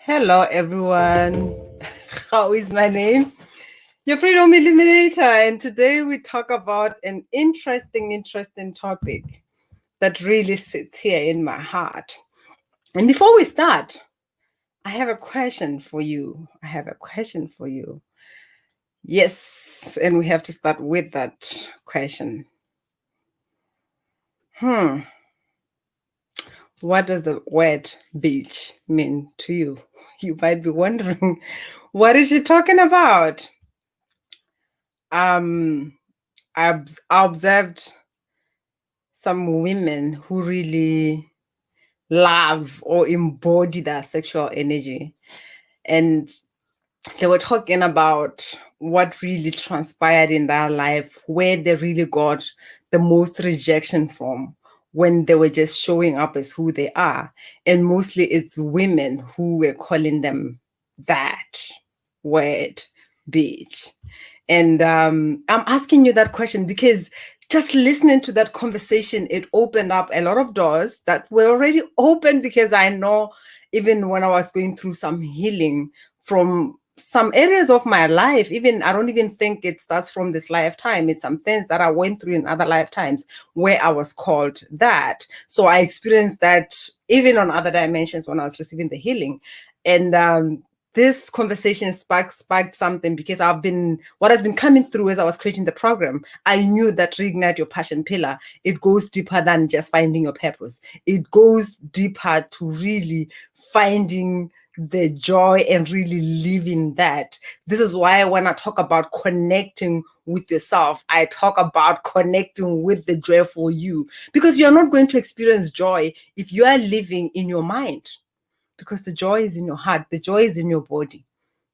Hello, everyone. How is my name? Your Freedom Illuminator. And today we talk about an interesting topic that really sits here in my heart. And before we start, I have a question for you. Yes, and we have to start with that question. What does the word beach mean to you? You might be wondering, what is she talking about? I observed some women who really love or embody their sexual energy. And they were talking about what really transpired in their life, where they really got the most rejection from when they were just showing up as who they are. And mostly it's women who were calling them that word, bitch. And I'm asking you that question because just listening to that conversation, it opened up a lot of doors that were already open, because I know even when I was going through some healing from some areas of my life, even I don't even think it starts from this lifetime. It's some things that I went through in other lifetimes where I was called that. So I experienced that even on other dimensions when I was receiving the healing. And this conversation sparked something, because what has been coming through as I was creating the program. I knew that Reignite Your Passion pillar, it goes deeper than just finding your purpose. It goes deeper to really finding the joy and really living that. This is why when I talk about connecting with yourself, I talk about connecting with the joyful you, because you're not going to experience joy if you are living in your mind, because the joy is in your heart, the joy is in your body,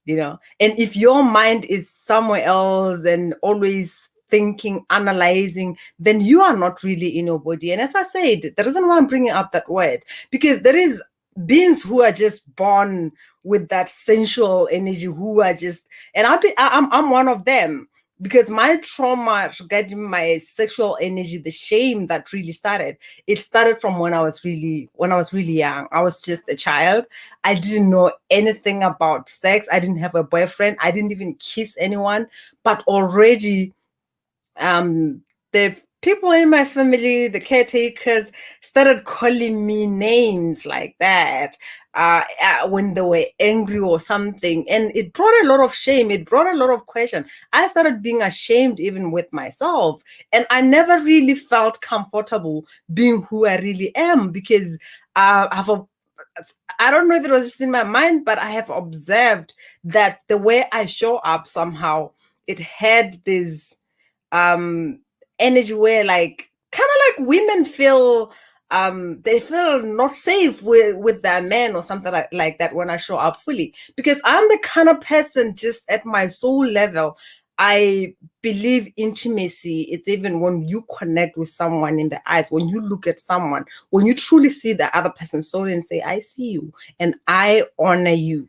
and if your mind is somewhere else and always thinking, analyzing, then you are not really in your body. And as I said, the reason why I'm bringing up that word, because there is beings who are just born with that sensual energy, who are just, and I'm one of them, because my trauma regarding my sexual energy, the shame that really started, it started from when I was really young. I was just a child. I didn't know anything about sex. I didn't have a boyfriend. I didn't even kiss anyone. But already, the people in my family, the caretakers, started calling me names like that when they were angry or something. And it brought a lot of shame. It brought a lot of question. I started being ashamed even with myself. And I never really felt comfortable being who I really am, because I don't know if it was just in my mind, but I have observed that the way I show up somehow, it had this energy where, like, kind of like women feel they feel not safe with their men or something like that when I show up fully, because I'm the kind of person, just at my soul level, I believe intimacy. It's even when you connect with someone in the eyes, when you look at someone, when you truly see the other person's soul and say, I see you and I honor you.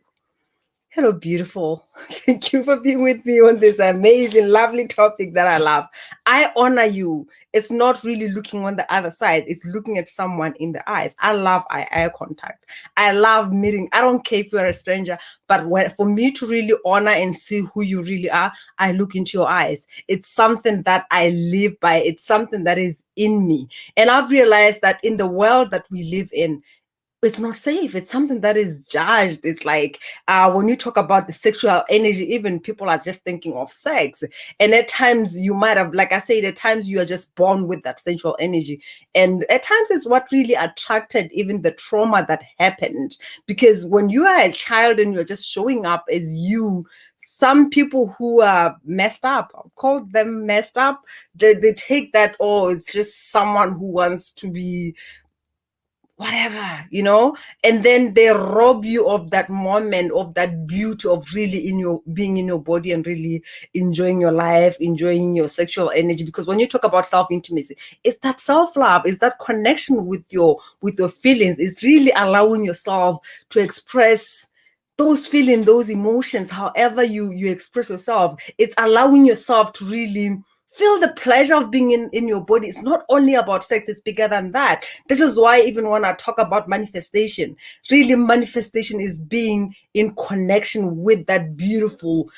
Hello, beautiful. Thank you for being with me on this amazing, lovely topic that I love. I honor you. It's not really looking on the other side. It's looking at someone in the eyes. I love eye contact. I love meeting. I don't care if you're a stranger, but for me to really honor and see who you really are, I look into your eyes. It's something that I live by. It's something that is in me. And I've realized that in the world that we live in, it's not safe. It's something that is judged. It's like when you talk about the sexual energy, even people are just thinking of sex. And at times you might have, like I said, at times you are just born with that sensual energy. And at times it's what really attracted even the trauma that happened. Because when you are a child and you're just showing up as you, some people who are messed up, I'll call them messed up, they take that, oh, it's just someone who wants to be whatever, and then they rob you of that moment, of that beauty of really being in your body and really enjoying your life, enjoying your sexual energy. Because when you talk about self-intimacy, it's that self-love, it's that connection with your feelings. It's really allowing yourself to express those feelings, those emotions, however you express yourself. It's allowing yourself to really Feel the pleasure of being in your body. It's not only about sex, it's bigger than that. This is why even when I talk about manifestation, really manifestation is being in connection with that beautiful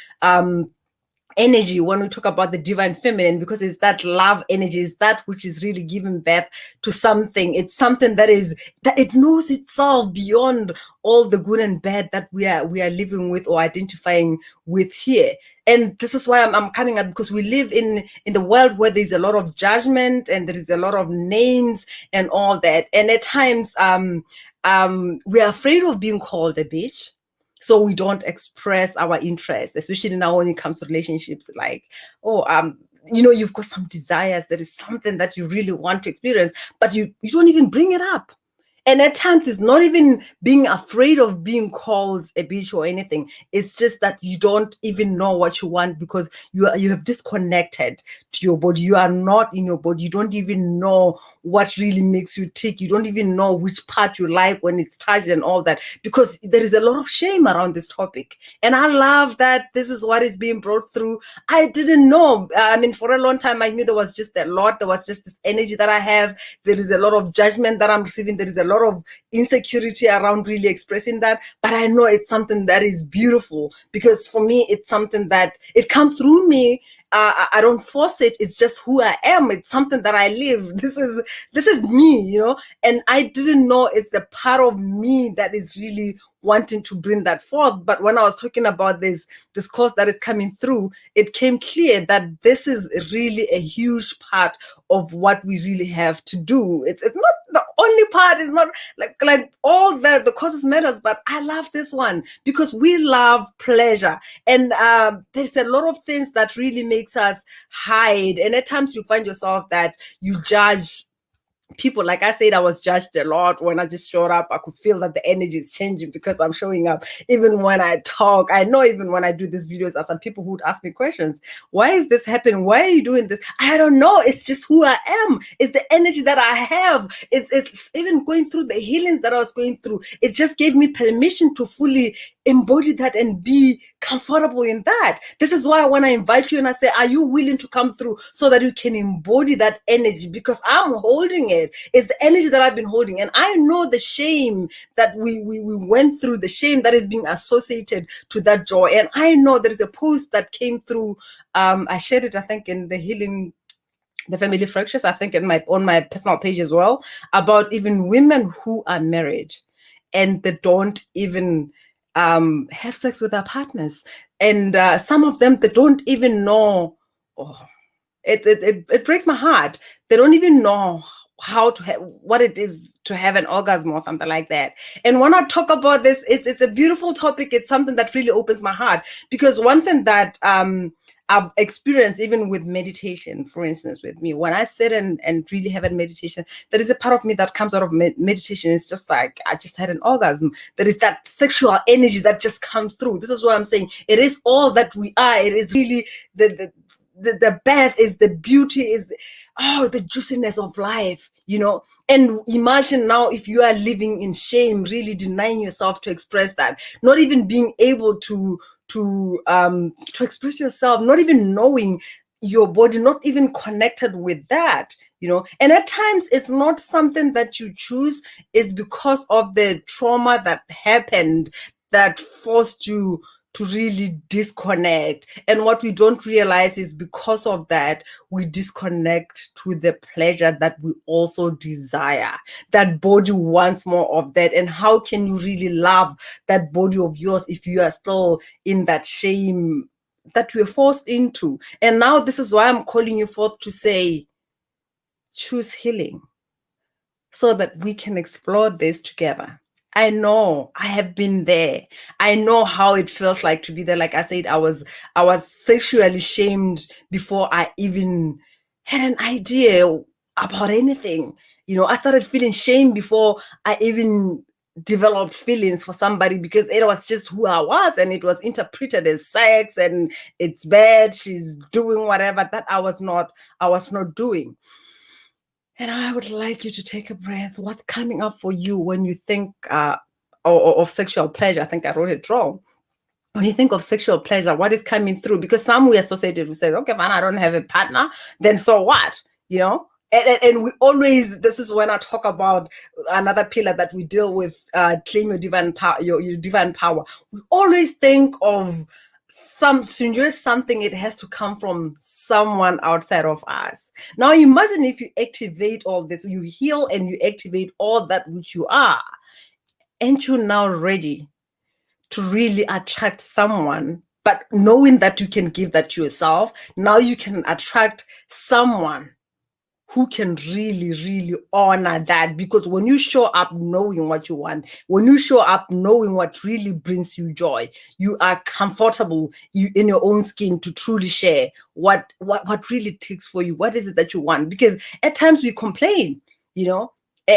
energy when we talk about the divine feminine, because it's that love energy, is that which is really giving birth to something. It's something that is, that it knows itself beyond all the good and bad that we are living with or identifying with here. And this is why I'm coming up, because we live in the world where there's a lot of judgment and there is a lot of names and all that, and at times we are afraid of being called a bitch, so we don't express our interest, especially now when it comes to relationships. Like, oh, you've got some desires, there is something that you really want to experience, but you don't even bring it up. And at times it's not even being afraid of being called a bitch or anything. It's just that you don't even know what you want, because you have disconnected to your body. You are not in your body. You don't even know what really makes you tick. You don't even know which part you like when it's touched and all that, because there is a lot of shame around this topic. And I love that this is what is being brought through. I didn't know. I mean, for a long time, I knew there was just a lot. There was just this energy that I have. There is a lot of judgment that I'm receiving. There is a lot of insecurity around really expressing that. But I know it's something that is beautiful, because for me, it's something that it comes through me. I don't force it. It's just who I am. It's something that I live. This is me, and I didn't know it's a part of me that is really wanting to bring that forth. But when I was talking about this course that is coming through, it came clear that this is really a huge part of what we really have to do. It's not the only part. It's not like all the courses matters, but I love this one because we love pleasure. And there's a lot of things that really makes us hide. And at times you find yourself that you judge people. Like I said, I was judged a lot when I just showed up. I could feel that the energy is changing because I'm showing up. Even when I talk, I know even when I do these videos, there are some people who would ask me questions. Why is this happening? Why are you doing this? I don't know. It's just who I am. It's the energy that I have. It's even going through the healings that I was going through. It just gave me permission to fully embody that and be comfortable in that. This is why when I invite you and I say, are you willing to come through so that you can embody that energy? Because I'm holding it. It's the energy that I've been holding. And I know the shame that we went through, the shame that is being associated to that joy. And I know there is a post that came through. I shared it, I think, in the Healing the Family Fractures, I think on my personal page as well, about even women who are married and they don't even have sex with their partners. And some of them, they don't even know. Oh, it breaks my heart. They don't even know how to have, what it is to have an orgasm or something like that. And when I talk about this, it's a beautiful topic. It's something that really opens my heart, because one thing that I've experienced even with meditation, for instance, with me, when I sit and really have a meditation, there is a part of me that comes out of meditation. It's just like, I just had an orgasm. There is that sexual energy that just comes through. This is what I'm saying. It is all that we are. It is really the birth, is the beauty, is the juiciness of life, And imagine now if you are living in shame, really denying yourself to express that, not even being able to express yourself, not even knowing your body, not even connected with that, And at times it's not something that you choose. It's because of the trauma that happened that forced you to really disconnect. And what we don't realize is, because of that, we disconnect to the pleasure that we also desire. That body wants more of that. And how can you really love that body of yours if you are still in that shame that we're forced into? And now this is why I'm calling you forth to say, choose healing, so that we can explore this together. I know I have been there. I know how it feels like to be there. Like I said, I was sexually shamed before I even had an idea about anything. I started feeling shame before I even developed feelings for somebody, because it was just who I was, and it was interpreted as sex, and it's bad, she's doing whatever that I was not doing. And I would like you to take a breath. What's coming up for you when you think of sexual pleasure? I think I wrote it wrong. when you think of sexual pleasure, what is coming through? Because some we associated with say, okay, fine, I don't have a partner, then so what? You know? And we always, this is when I talk about another pillar that we deal with, claim your divine power, your divine power. We always think of to enjoy something, it has to come from someone outside of us. Now imagine if you activate all this, you heal and you activate all that which you are. Aren't you now ready to really attract someone? But knowing that you can give that to yourself, now you can attract someone who can really, really honor that. Because when you show up knowing what you want, when you show up knowing what really brings you joy, you are comfortable in your own skin to truly share what really takes for you. What is it that you want? Because at times we complain, you know,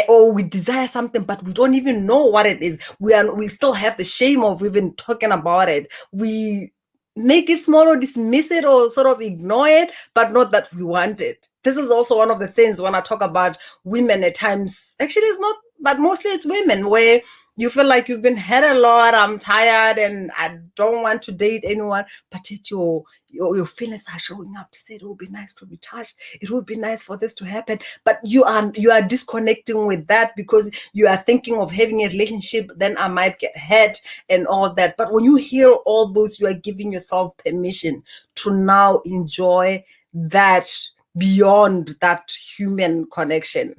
or we desire something, but we don't even know what it is. We still have the shame of even talking about it. We make it small or dismiss it or sort of ignore it, but not that we want it. This is also one of the things when I talk about women at times, actually it's not, but mostly it's women, where you feel like you've been had a lot, I'm tired and I don't want to date anyone, but yet your feelings are showing up to say it would be nice to be touched, it would be nice for this to happen, but you are disconnecting with that because you are thinking of having a relationship, then I might get hurt and all that. But when you hear all those, you are giving yourself permission to now enjoy that beyond that human connection.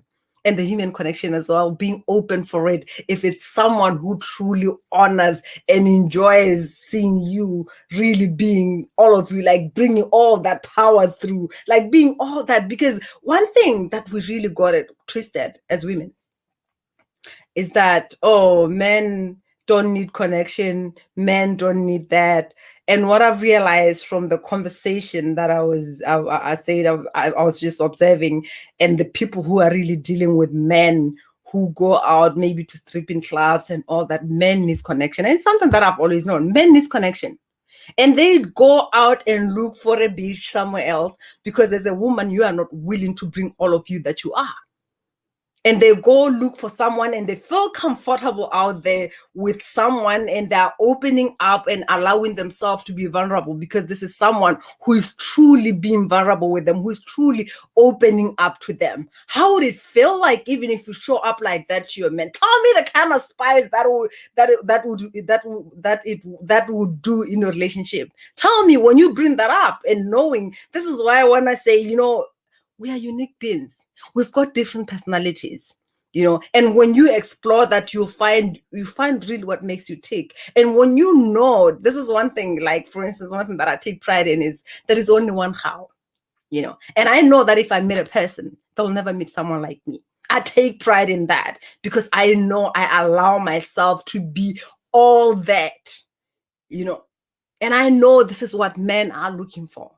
And the human connection as well, being open for it. If it's someone who truly honors and enjoys seeing you really being all of you, like bringing all that power through, like being all that. Because one thing that we really got it twisted as women is that, oh, men don't need connection, men don't need that. And what I've realized from the conversation that I was just observing, and the people who are really dealing with men who go out maybe to stripping clubs and all that, men needs connection. And it's something that I've always known, men needs connection. And they go out and look for a beach somewhere else because as a woman, you are not willing to bring all of you that you are. And they go look for someone and they feel comfortable out there with someone, and they're opening up and allowing themselves to be vulnerable because this is someone who is truly being vulnerable with them, who is truly opening up to them. How would it feel like even if you show up like that to your man? Tell me the kind of spice that would do in your relationship. Tell me when you bring that up, and knowing this is why when I say, we are unique beings. We've got different personalities, and when you explore that, you find really what makes you tick. And when this is one thing, like for instance, one thing that I take pride in is there is only one how, and I know that if I meet a person, they'll never meet someone like me. I take pride in that because I know I allow myself to be all that, and I know this is what men are looking for.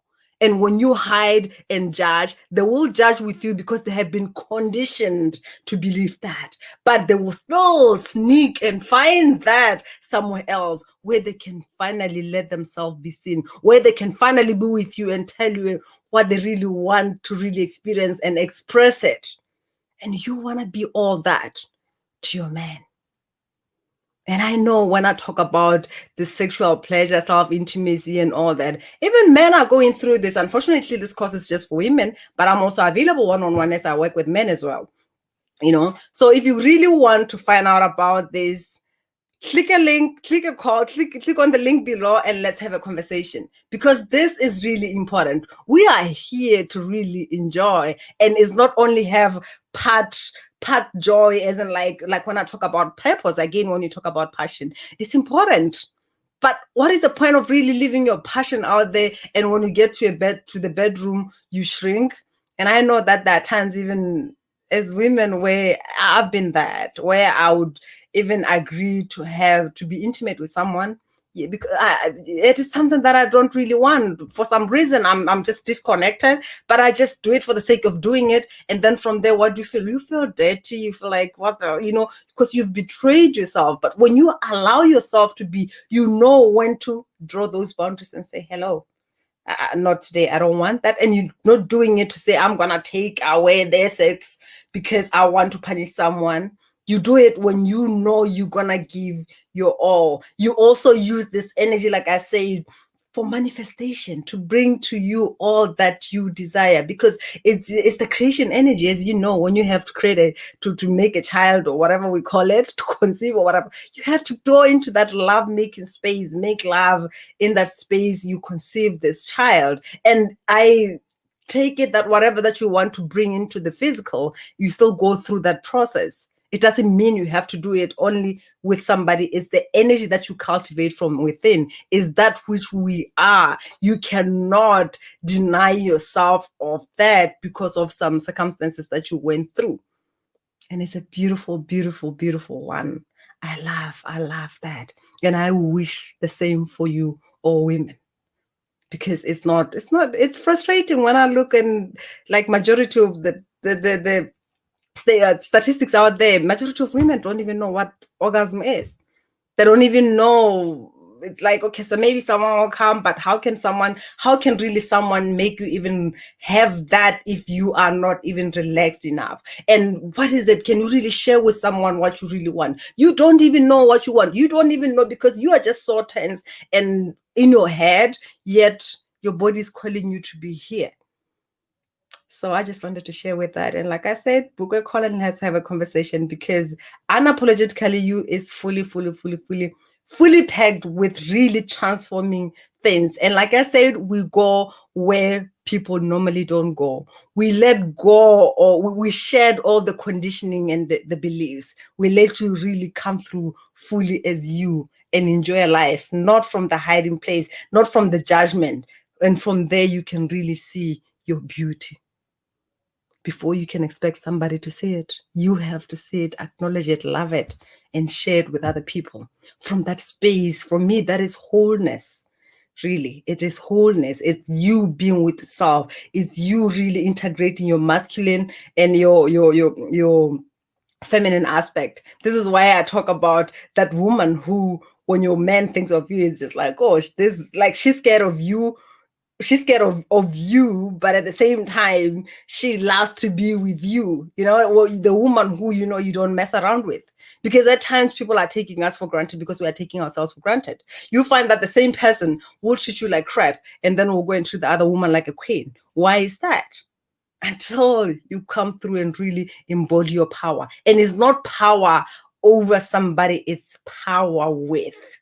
And when you hide and judge, they will judge with you because they have been conditioned to believe that. But they will still sneak and find that somewhere else where they can finally let themselves be seen, where they can finally be with you and tell you what they really want to really experience and express it. And you want to be all that to your man. And I know when I talk about the sexual pleasure, self-intimacy and all that, even men are going through this. Unfortunately, this course is just for women, but I'm also available one-on-one as I work with men as well. So if you really want to find out about this, click a link, click a call, click on the link below, and let's have a conversation, because this is really important. We are here to really enjoy, and it's not only have part joy, as in like when I talk about purpose, again, when you talk about passion, it's important. But what is the point of really living your passion out there, and when you get to the bedroom, you shrink? And I know that there are times, even as women, where I've been where I would even agree to be intimate with someone, because it is something that I don't really want. For some reason, I'm just disconnected, but I just do it for the sake of doing it. And then from there, what do you feel? You feel dirty. You feel like, what the, because you've betrayed yourself. But when you allow yourself to be, when to draw those boundaries and say, hello, not today, I don't want that. And you're not doing it to say, I'm gonna take away their sex because I want to punish someone. You do it when you know you're gonna give your all. You also use this energy, like I said, for manifestation, to bring to you all that you desire, because it's the creation energy. As you know, when you have to create to make a child, or whatever we call it, to conceive or whatever, you have to go into that love making space, make love in that space, you conceive this child. And I take it that whatever that you want to bring into the physical, you still go through that process. It doesn't mean you have to do it only with somebody. It's the energy that you cultivate from within, is that which we are. You cannot deny yourself of that because of some circumstances that you went through. And it's a beautiful, beautiful, beautiful one. I love that. And I wish the same for you, all women. Because it's frustrating when I look, and like majority of the statistics out there, majority of women don't even know what orgasm is. They don't even know. It's like, okay, so maybe someone will come, but how can really someone make you even have that if you are not even relaxed enough? And what is it? Can you really share with someone what you really want? You don't even know what you want. You don't even know, because you are just so tense and in your head, yet your body is calling you to be here. So I just wanted to share with that. And like I said, book a call and let's have a conversation, because unapologetically you is fully packed with really transforming things. And like I said, we go where people normally don't go. We let go, or we shed all the conditioning and the beliefs. We let you really come through fully as you and enjoy life, not from the hiding place, not from the judgment. And from there, you can really see your beauty. Before you can expect somebody to see it, you have to see it, acknowledge it, love it, and share it with other people. From that space, for me, that is wholeness. Really, it is wholeness. It's you being with yourself. It's you really integrating your masculine and your feminine aspect. This is why I talk about that woman who, when your man thinks of you, is just like, oh, this is like, she's scared of you. She's scared of you, but at the same time, she loves to be with you. You know, well, the woman who you know you don't mess around with. Because at times people are taking us for granted because we are taking ourselves for granted. You find that the same person will treat you like crap, and then will go and treat the other woman like a queen. Why is that? Until you come through and really embody your power. And it's not power over somebody, it's power with.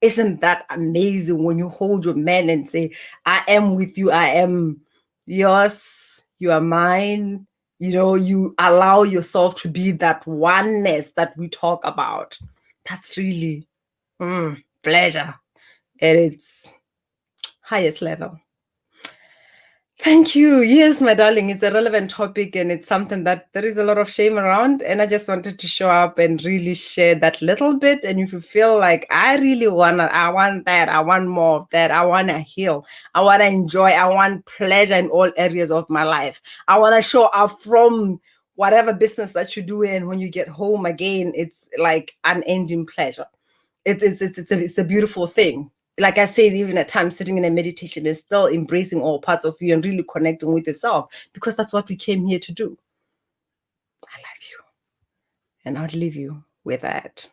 Isn't that amazing when you hold your man and say, I am with you, I am yours, you are mine. You know, you allow yourself to be that oneness that we talk about. That's really pleasure at its highest level. Thank you. Yes, my darling, it's a relevant topic, and it's something that there is a lot of shame around. And I just wanted to show up and really share that little bit. And if you feel like I want that, I want more of that, I want to heal, I want to enjoy, I want pleasure in all areas of my life. I want to show up from whatever business that you do, and when you get home again, it's like unending pleasure. It's a beautiful thing. Like I said, even at times sitting in a meditation is still embracing all parts of you and really connecting with yourself, because that's what we came here to do. I love you. And I'll leave you with that.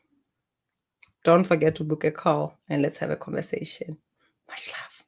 Don't forget to book a call and let's have a conversation. Much love.